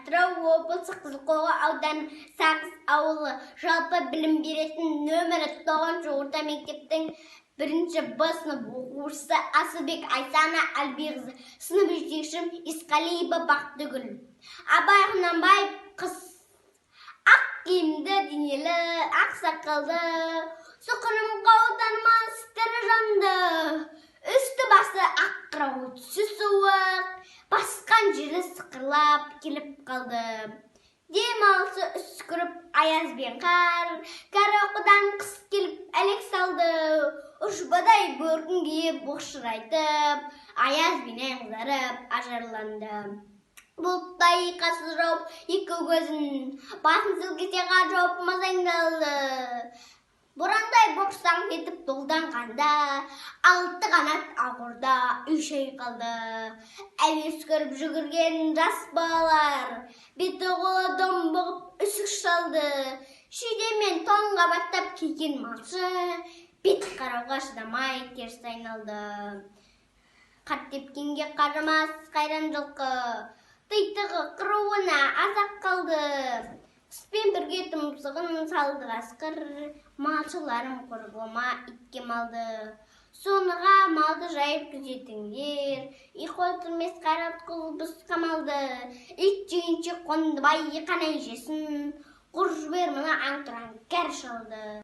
Атырау облысы Қызылқоға ауданы Сағыз ауылы жалпы білім беретін нөмірі 9 орта мектептің 1-ші Б сынып оқушысы Асылбек Айсана Әлбиқызы, сынып жетекшім Исқалиева Бақтыгүл. Абай Құнанбаев қыз ақ киімді денелі, ақ сақалды, сұқырым танымас тірі жанды, үсті басы ақ қырау, түсі суық, басқан жері сықырлап келіп қалды. Демалысы үскіріп аяз бен қар, кәрі оқудан қыс келіп әлек салды. Ұшбадай бөркін киіп бұқшырайтып, аяз бенен қызарып ажарланды. Бұлттай қасы жауып екі көзін, басын сілкете қар жауып мазаңдалды. Борандай бұрсаң етіп долданғанда, алты қанат ағырда үйшей қалды. Әуес көріп жүгірген жас балалар, беті қолы домбығып үсік шалды. Шүйдемен тонға баттап келген малшы, бет қарауға шыдамай теріс айналды. Қар тепкенге қарамас қайран жылқы, титығы қыруына азақ қалды. Құспен бірге тұмсығын салды қасқыр, малшыларым құрбыма итке малды. Соныға малды жайып күзетіңдер, ик отырмес қайрат құлбыз қамалды. Ит жегенше қонды бай қанай жесін, құр жібер мұны аң тұран кәр шалды.